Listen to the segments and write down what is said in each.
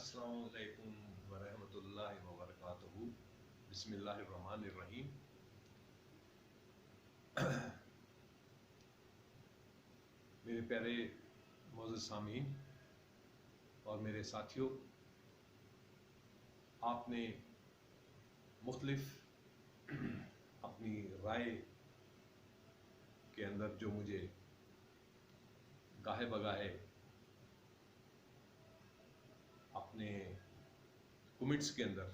अस्सलामु अलैकुम वरहमतुल्लाहि वबरकातुहू। बिस्मिल्लाहिर्रहमानिर्रहीम। मेरे प्यारे मोअज़्ज़ज़ सामीन और मेरे साथियों, आपने मुख्तलिफ अपनी राय के अंदर जो मुझे गाहे बगाहे अपने कमेंट्स के अंदर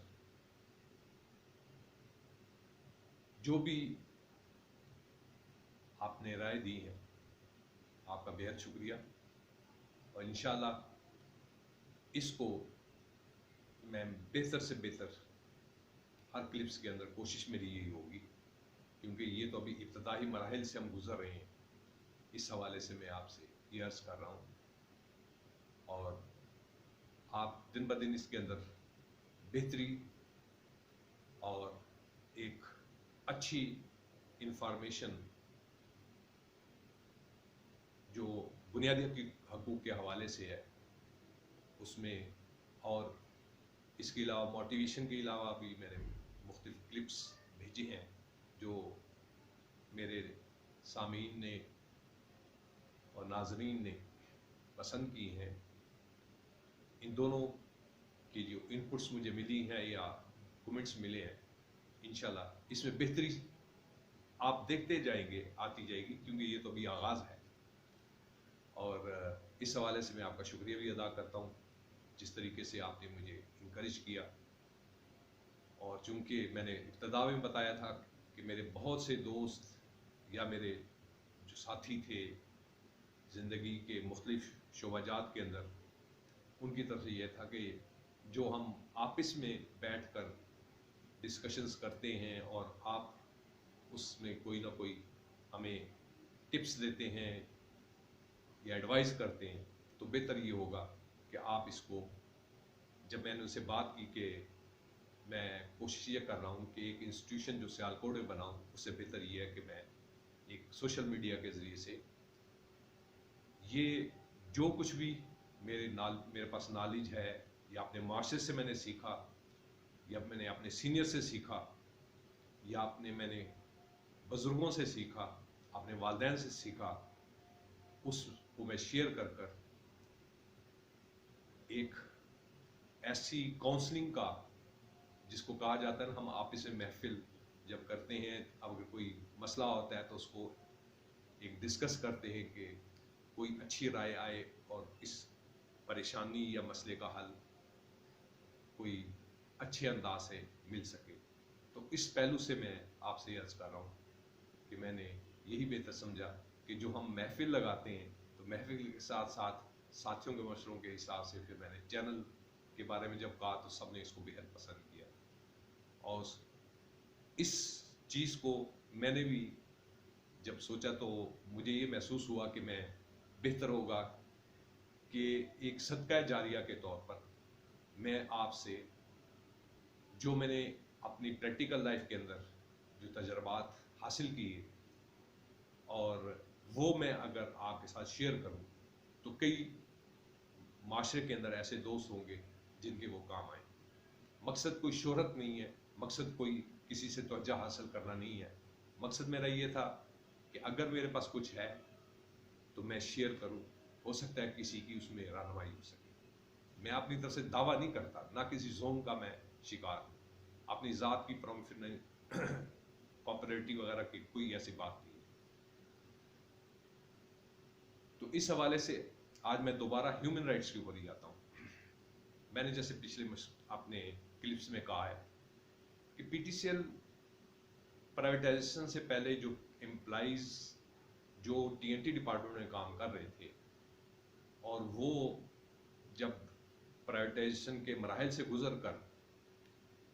जो भी आपने राय दी है, आपका बेहद शुक्रिया। और इंशाअल्लाह इसको मैं बेहतर से बेहतर हर क्लिप्स के अंदर कोशिश मेरी यही होगी, क्योंकि ये तो अभी इब्तदाई मराहिल से हम गुजर रहे हैं। इस हवाले से मैं आपसे ये अर्ज़ कर रहा हूँ और आप दिन ब दिन इसके अंदर बेहतरी और एक अच्छी इंफॉर्मेशन जो बुनियादी हकूक़ के हवाले से है उसमें, और इसके अलावा मोटिवेशन के अलावा भी मैंने मुख्तलिफ क्लिप्स भेजी हैं जो मेरे सामीन ने और नाज़रीन ने पसंद की हैं। इन दोनों की जो इनपुट्स मुझे मिली हैं या कमेंट्स मिले हैं, इंशाल्लाह इसमें बेहतरी आप देखते जाएंगे, आती जाएगी, क्योंकि ये तो अभी आगाज़ है। और इस हवाले से मैं आपका शुक्रिया भी अदा करता हूँ जिस तरीके से आपने मुझे इनकरेज किया। और चूँकि मैंने इब्तदा में बताया था कि मेरे बहुत से दोस्त या मेरे जो साथी थे ज़िंदगी के मुख्तलिफ शोबाजात के अंदर, उनकी तरफ से यह था कि जो हम आपस में बैठ कर डिस्कशंस करते हैं और आप उसमें कोई ना कोई हमें टिप्स देते हैं या एडवाइस करते हैं, तो बेहतर ये होगा कि आप इसको, जब मैंने उनसे बात की कि मैं कोशिश ये कर रहा हूँ कि एक इंस्टीट्यूशन जो सियालकोट में बनाऊँ, उससे बेहतर ये है कि मैं एक सोशल मीडिया के ज़रिए से ये जो कुछ भी मेरे पास नॉलेज है या अपने माशरे से मैंने सीखा या मैंने अपने सीनियर से सीखा या मैंने बुज़ुर्गों से सीखा, अपने वालिदैन से सीखा, उसको मैं शेयर कर कर एक ऐसी काउंसलिंग का, जिसको कहा जाता है ना, हम आपस में महफिल जब करते हैं, अगर कोई मसला होता है तो उसको एक डिस्कस करते हैं कि कोई अच्छी राय आए और इस परेशानी या मसले का हल कोई अच्छे अंदाज से मिल सके। तो इस पहलू से मैं आपसे अर्ज़ कर रहा हूँ कि मैंने यही बेहतर समझा कि जो हम महफिल लगाते हैं, तो महफिल के साथ साथ साथियों के मशवरों के हिसाब से फिर मैंने चैनल के बारे में जब कहा तो सबने इसको बेहद पसंद किया। और इस चीज़ को मैंने भी जब सोचा तो मुझे ये महसूस हुआ कि मैं बेहतर होगा कि एक सदका जारिया के तौर पर मैं आपसे जो मैंने अपनी प्रैक्टिकल लाइफ के अंदर जो तजर्बात हासिल किए और वो मैं अगर आपके साथ शेयर करूं, तो कई माशरे के अंदर ऐसे दोस्त होंगे जिनके वो काम आए। मकसद कोई शोहरत नहीं है, मकसद कोई किसी से तवज्जो हासिल करना नहीं है। मकसद मेरा ये था कि अगर मेरे पास कुछ है तो मैं शेयर करूं, हो सकता है किसी की उसमें रहनुमाई हो सके। मैं अपनी तरफ से दावा नहीं करता, ना किसी जोन का मैं शिकार, अपनी ज़ात की पॉपुलैरिटी वगैरह की कोई ऐसी बात नहीं है। तो इस हवाले से आज मैं दोबारा ह्यूमन राइट्स के ऊपर ही आता हूँ। मैंने जैसे पिछले अपने क्लिप्स में कहा है कि पीटीसीएल प्राइवेटाइजेशन से पहले जो एम्प्लॉइज जो टीएनटी डिपार्टमेंट में काम कर रहे थे, और वो जब प्राइवेटाइजेशन के मराहल से गुजर कर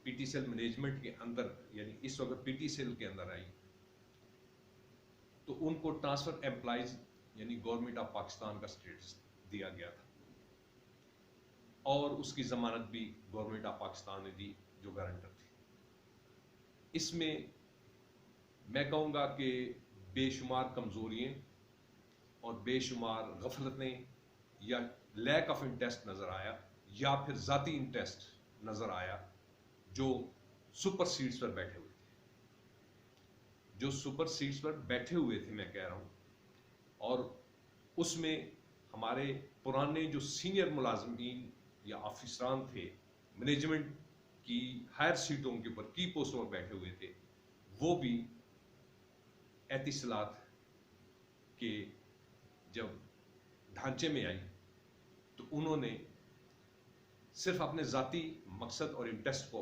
पीटीसीएल मैनेजमेंट के अंदर, यानी इस वक्त पीटीसीएल के अंदर आई, तो उनको ट्रांसफर एम्प्लॉइज यानी गवर्नमेंट ऑफ पाकिस्तान का स्टेटस दिया गया था, और उसकी जमानत भी गवर्नमेंट ऑफ पाकिस्तान ने दी जो गारंटर थी। इसमें मैं कहूँगा कि बेशुमार कमज़ोरियाँ और बेशुमार गफलतें या लैक ऑफ इंटरेस्ट नज़र आया या फिर ज़ाती इंटरेस्ट नज़र आया जो सुपर सीट्स पर बैठे हुए थे, जो सुपर सीट्स पर बैठे हुए थे मैं कह रहा हूँ। और उसमें हमारे पुराने जो सीनियर मुलाजमीन या ऑफिसरान थे, मैनेजमेंट की हायर सीटों के ऊपर की पोस्टों पर बैठे हुए थे, वो भी एतिसलात के जब ढांचे में आई तो उन्होंने सिर्फ अपने ज़ाती मकसद और इंटरेस्ट को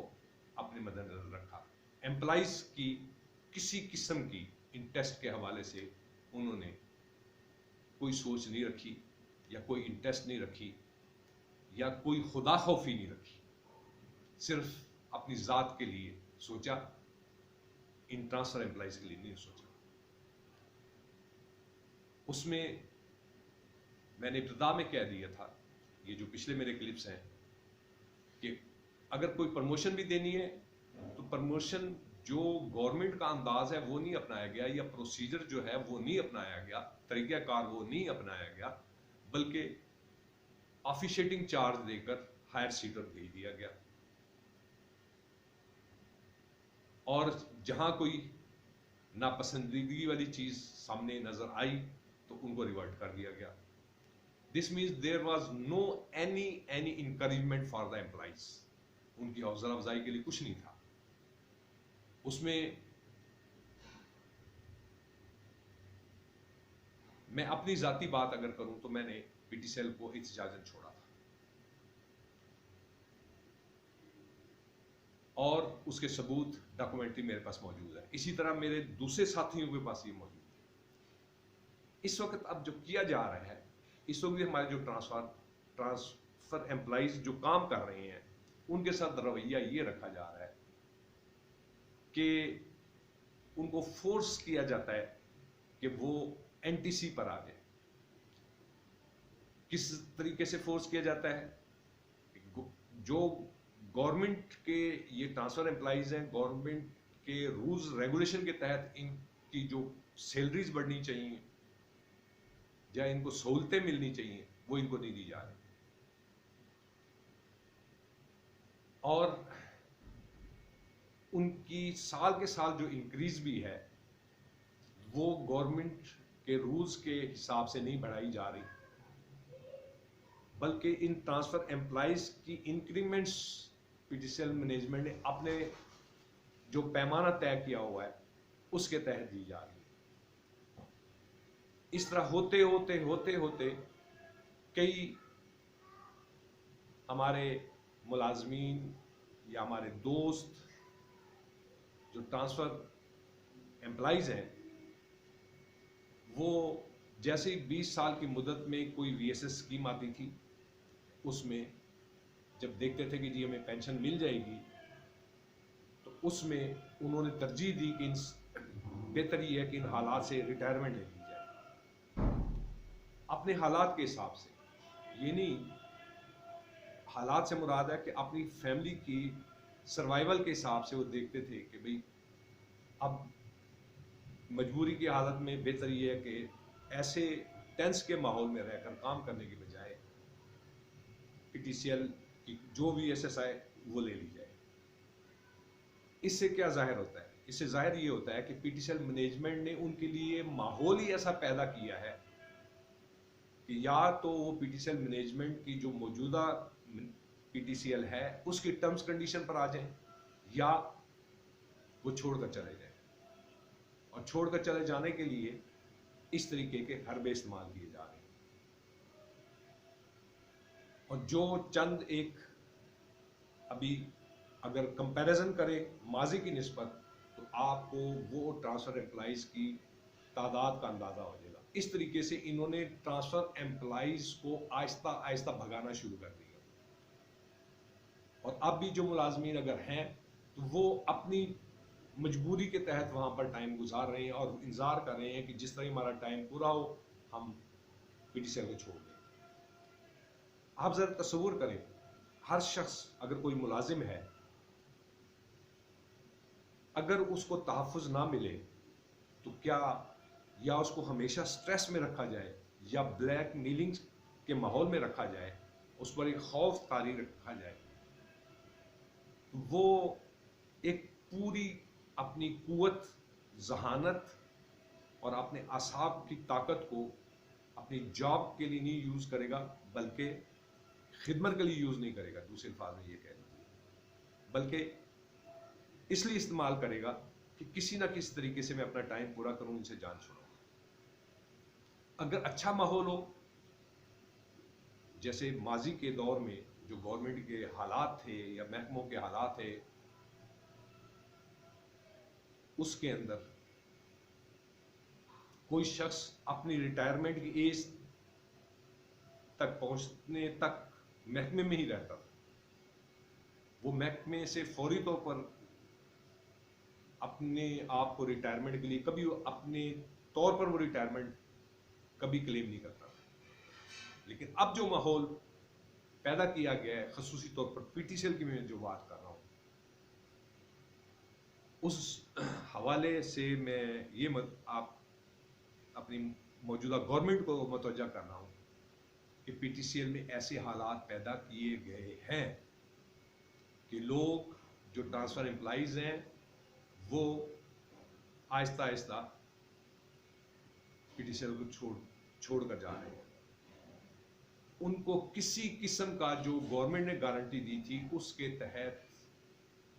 अपने मद्देनजर रखा। एम्प्लॉइज की किसी किस्म की इंटरेस्ट के हवाले से उन्होंने कोई सोच नहीं रखी या कोई इंटरेस्ट नहीं रखी या कोई खुदा खौफी नहीं रखी, सिर्फ अपनी ज़ात के लिए सोचा, इन ट्रांसफर एम्प्लॉइज के लिए नहीं सोचा। उसमें मैंने इब्तिदा में कह दिया था, ये जो पिछले मेरे क्लिप्स हैं, कि अगर कोई प्रमोशन भी देनी है तो प्रमोशन जो गवर्नमेंट का अंदाज है वो नहीं अपनाया गया, या प्रोसीजर जो है वो नहीं अपनाया गया, तरीक़ाकार वो नहीं अपनाया गया, बल्कि ऑफिशिएटिंग चार्ज देकर हायर सीटर भेज दिया गया। और जहां कोई नापसंदीदगी वाली चीज सामने नजर आई तो उनको रिवर्ट कर दिया गया। This means there was no any encouragement for the employees, उनकी हौसला अफजाई के लिए कुछ नहीं था। उसमें मैं अपनी जाती बात अगर करूं तो मैंने पीटीसीएल को इत्तेजाजन छोड़ा था और उसके सबूत डॉक्यूमेंट्री मेरे पास मौजूद है। इसी तरह मेरे दूसरे साथियों के पास ये मौजूद है। इस वक्त अब जो किया जा रहा है, इस वक्त भी हमारे जो ट्रांसफर एम्प्लॉइज जो काम कर रहे हैं उनके साथ रवैया ये रखा जा रहा है कि उनको फोर्स किया जाता है कि वो एनटीसी पर आ जाए। किस तरीके से फोर्स किया जाता है? जो गवर्नमेंट के ये ट्रांसफर एम्प्लॉइज हैं, गवर्नमेंट के रूल्स रेगुलेशन के तहत इनकी जो सैलरीज बढ़नी चाहिए या इनको सहूलतें मिलनी चाहिए वो इनको नहीं दी जा रही। और उनकी साल के साल जो इंक्रीज भी है वो गवर्नमेंट के रूल्स के हिसाब से नहीं बढ़ाई जा रही, बल्कि इन ट्रांसफर एम्प्लॉइज की इंक्रीमेंट्स पीटीसीएल मैनेजमेंट ने अपने जो पैमाना तय किया हुआ है उसके तहत दी जा रही है। इस तरह होते होते होते होते कई हमारे मुलाजमीन या हमारे दोस्त जो ट्रांसफर एम्प्लॉइज हैं वो जैसे ही 20 साल की मुद्दत में कोई वीएसएस स्कीम आती थी उसमें जब देखते थे कि जी हमें पेंशन मिल जाएगी तो उसमें उन्होंने तरजीह दी कि बेहतर ये है कि इन हालात से रिटायरमेंट ले ली जाए अपने हालात के हिसाब से। ये नहीं, हालात से मुराद है कि अपनी फैमिली की सर्वाइवल के हिसाब से वो देखते थे कि भाई अब मजबूरी की हालत में बेहतर ये है कि ऐसे टेंस के माहौल में रहकर काम करने की बजाय पीटीसीएल की जो वीएसएस आए वो ले ली जाए। इससे क्या जाहिर होता है? इससे जाहिर ये होता है कि पीटीसीएल मैनेजमेंट ने उनके लिए माहौल ही ऐसा पैदा किया है कि या तो वो पीटीसीएल मैनेजमेंट की जो मौजूदा पीटीसीएल है उसकी टर्म्स कंडीशन पर आ जाएं या वो छोड़कर चले जाएं। और छोड़कर चले जाने के लिए इस तरीके के हरबे इस्तेमाल किए जा रहे हैं। और जो चंद एक अभी अगर कंपैरिजन करें माजी की निस्बत तो आपको वो ट्रांसफर एम्प्लॉइज की तादाद का अंदाजा हो जाएगा। इस तरीके से इन्होंने ट्रांसफर एम्प्लॉइज को आहिस्ता आहिस्ता भगाना शुरू कर दिया। और अब भी जो मुलाजमीन अगर हैं तो वो अपनी मजबूरी के तहत वहाँ पर टाइम गुजार रहे हैं और इंतज़ार कर रहे हैं कि जिस तरह हमारा टाइम पूरा हो हम पीटीसीएल को छोड़ दें। आप ज़रा तस्वुर करें, हर शख्स अगर कोई मुलाजिम है अगर उसको तहफ़्फ़ुज़ ना मिले तो क्या या उसको हमेशा स्ट्रेस में रखा जाए या ब्लैक मेलिंग के माहौल में रखा जाए उस पर एक खौफ तारी रखा जाए, तो वो एक पूरी अपनी कुव्वत, जहानत और अपने असाब की ताकत को अपनी जॉब के लिए नहीं यूज करेगा, बल्कि खिदमत के लिए यूज नहीं करेगा, दूसरे अल्फाज में ये कह लीजिए, बल्कि इसलिए इस्तेमाल करेगा कि किसी ना किसी तरीके से मैं अपना टाइम पूरा करूं, इनसे जान छुड़ाऊं। अगर अच्छा माहौल हो, जैसे माजी के दौर में जो गवर्नमेंट के हालात थे या महकमों के हालात थे, उसके अंदर कोई शख्स अपनी रिटायरमेंट की एज तक पहुंचने तक महकमे में ही रहता था। वो महकमे से फौरी तौर पर अपने आप को रिटायरमेंट के लिए कभी अपने तौर पर वो रिटायरमेंट कभी क्लेम नहीं करता था। लेकिन अब जो माहौल पैदा किया गया है, खसूसी तौर पर पीटीसीएल की मैं जो बात कर रहा हूं, उस हवाले से मैं ये आप अपनी मौजूदा गवर्नमेंट को मुतवज्जा कर रहा हूं कि पीटीसीएल में ऐसे हालात पैदा किए गए हैं कि लोग जो ट्रांसफर एम्प्लॉइज हैं वो आहिस्ता आहिस्ता पीटीसीएल को छोड़ कर जा रहे हैं। उनको किसी किस्म का जो गवर्नमेंट ने गारंटी दी थी उसके तहत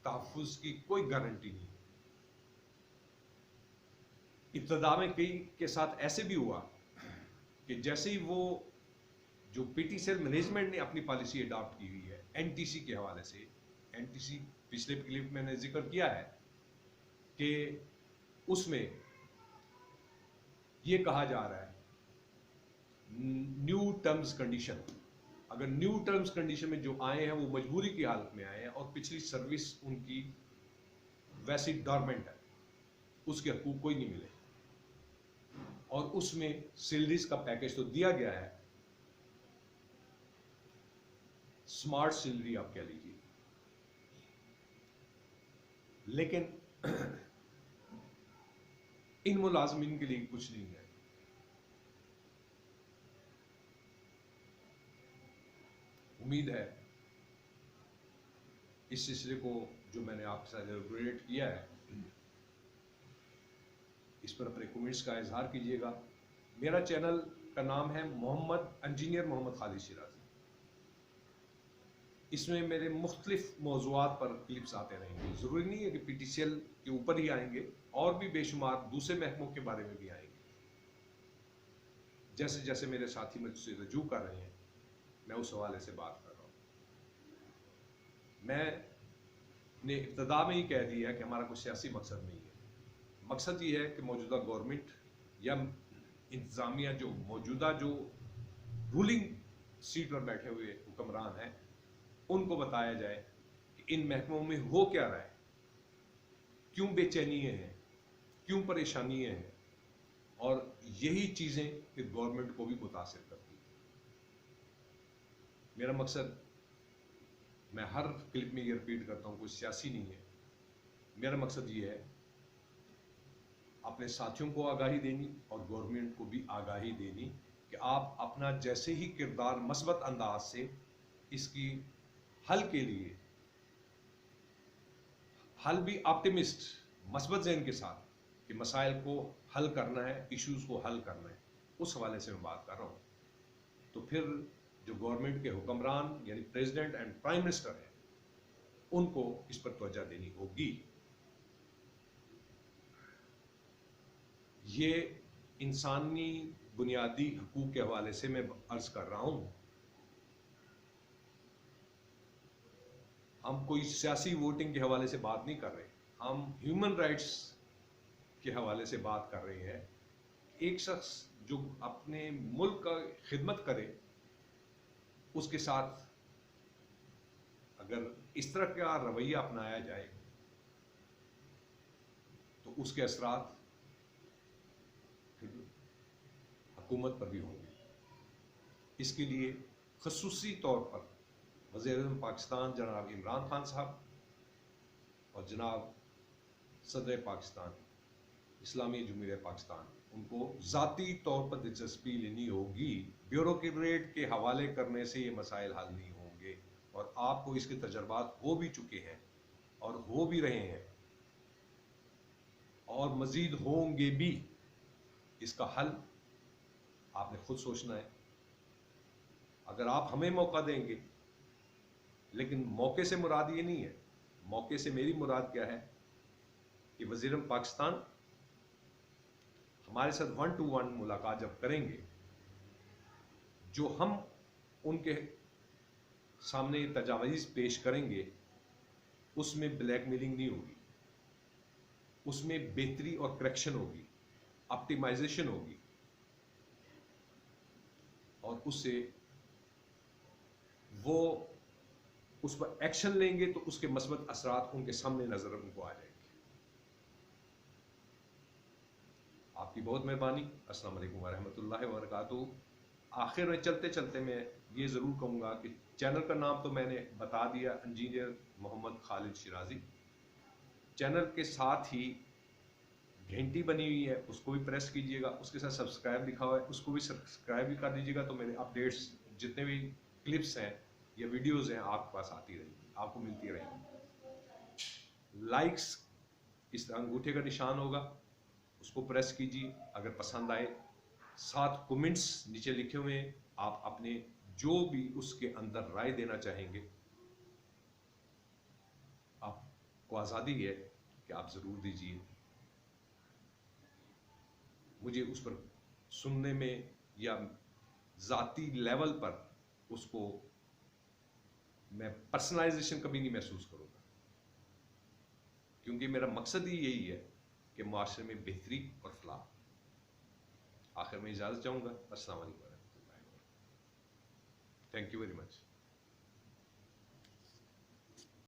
तहफ्फुज की कोई गारंटी नहीं। इब्तदा में कई के साथ ऐसे भी हुआ कि जैसे ही वो जो पीटीसीएल मैनेजमेंट ने अपनी पॉलिसी अडॉप्ट की हुई है एनटीसी के हवाले से, एनटीसी पिछले क्लिप में मैंने जिक्र किया है कि उसमें यह कहा जा रहा है न्यू टर्म्स कंडीशन, अगर न्यू टर्म्स कंडीशन में जो आए हैं वो मजबूरी की हालत में आए हैं और पिछली सर्विस उनकी वैसी डॉर्मेंट है, उसके हकूक कोई नहीं मिले, और उसमें सैलरीज का पैकेज तो दिया गया है, स्मार्ट सैलरी आप कह लीजिए, लेकिन इन मुलाजमीन के लिए कुछ नहीं है। उम्मीद है इस सिलसिले को जो मैंने आपके साथ एलैबोरेट किया है, इस पर अपने कमेंट्स का इजहार कीजिएगा। मेरा चैनल का नाम है इंजीनियर मोहम्मद खालिद शिराजी। इसमें मेरे मुख्तलिफ मौज़ूआत पर क्लिप्स आते रहेंगे। ज़रूरी नहीं है कि पीटीसीएल के ऊपर ही आएंगे, और भी बेशुमार दूसरे महकमों के बारे में भी आएंगे। जैसे जैसे मेरे साथी मुझसे रजू कर रहे हैं, मैं उस हवाले से बात कर रहा हूँ। मैंने इब्तदा में ही कह दिया कि हमारा कोई सियासी मकसद नहीं है। मकसद ये है कि मौजूदा गवर्नमेंट या इंतज़ामिया जो मौजूदा जो रूलिंग सीट पर बैठे हुए हुक्मरान हैं, उनको बताया जाए कि इन महकमों में हो क्या रहा है, क्यों बेचैनियाँ हैं, क्यों परेशानियाँ हैं, और यही चीज़ें फिर गवर्नमेंट को भी मुतासिर करती हैं। मेरा मकसद, मैं हर क्लिप में ये रिपीट करता हूँ, कोई सियासी नहीं है। मेरा मकसद ये है अपने साथियों को आगाही देनी और गवर्नमेंट को भी आगाही देनी कि आप अपना जैसे ही किरदार मस्बत अंदाज से इसकी हल के लिए, हल भी ऑप्टिमिस्ट मस्बत ज़हन के साथ कि मसाइल को हल करना है, इश्यूज को हल करना है, उस हवाले से मैं बात कर रहा हूँ। तो फिर जो गवर्नमेंट के हुक्मरान यानी प्रेसिडेंट एंड प्राइम मिनिस्टर हैं, उनको इस पर तवज्जो देनी होगी। ये इंसानी बुनियादी हकूक के हवाले से मैं अर्ज कर रहा हूँ। हम कोई सियासी वोटिंग के हवाले से बात नहीं कर रहे, हम ह्यूमन राइट्स के हवाले से बात कर रहे हैं। एक शख्स जो अपने मुल्क का खिदमत करे, उसके साथ अगर इस तरह का रवैया अपनाया जाए तो उसके असरात हुकूमत पर भी होंगे। इसके लिए खसूसी तौर पर वज़ीर-ए-आज़म पाकिस्तान जनाब इमरान खान साहब और जनाब सदर पाकिस्तान इस्लामी जमहूरियत पाकिस्तान, उनको ज़ाती तौर पर दिलचस्पी लेनी होगी। ब्यूरोक्रेट के हवाले करने से ये मसाइल हल नहीं होंगे, और आपको इसके तजर्बात हो भी चुके हैं और हो भी रहे हैं और मज़ीद होंगे भी। इसका हल आपने खुद सोचना है। अगर आप हमें मौका देंगे, लेकिन मौके से मुराद ये नहीं है, मौके से मेरी मुराद क्या है कि वज़ीर-ए-आज़म पाकिस्तान हमारे साथ 1 to 1 मुलाकात जब करेंगे, जो हम उनके सामने तजावीज़ पेश करेंगे, उसमें ब्लैकमेलिंग नहीं होगी, उसमें बेहतरी और करेक्शन होगी, ऑप्टिमाइजेशन होगी, और उससे वो उस पर एक्शन लेंगे तो उसके मस्बत असरात उनके सामने नजर उनको आ जाएंगे। आपकी बहुत मेहरबानी। अस्सलाम वालेकुम वरहमतुल्लाहि वबरकातुहू। आखिर में चलते चलते मैं ये ज़रूर कहूँगा कि चैनल का नाम तो मैंने बता दिया, इंजीनियर मोहम्मद खालिद शिराजी। चैनल के साथ ही घंटी बनी हुई है, उसको भी प्रेस कीजिएगा। उसके साथ सब्सक्राइब लिखा हुआ है, उसको भी सब्सक्राइब भी कर दीजिएगा, तो मेरे अपडेट्स जितने भी क्लिप्स हैं या वीडियोज़ हैं आपके पास आती रहेंगी, आपको मिलती रहेंगी। लाइक्स इस अंगूठे का निशान होगा, उसको प्रेस कीजिए अगर पसंद आए। 7 कमेंट्स नीचे लिखे हुए हैं, आप अपने जो भी उसके अंदर राय देना चाहेंगे, आपको आज़ादी है कि आप ज़रूर दीजिए। मुझे उस पर सुनने में या ज़ाती लेवल पर उसको मैं पर्सनलाइजेशन कभी नहीं महसूस करूँगा, क्योंकि मेरा मकसद ही यही है कि माशरे में बेहतरी और फलाह। आखिर में इजाज़त चाहूँगा। अस्सलाम वालेकुम। Thank you very much.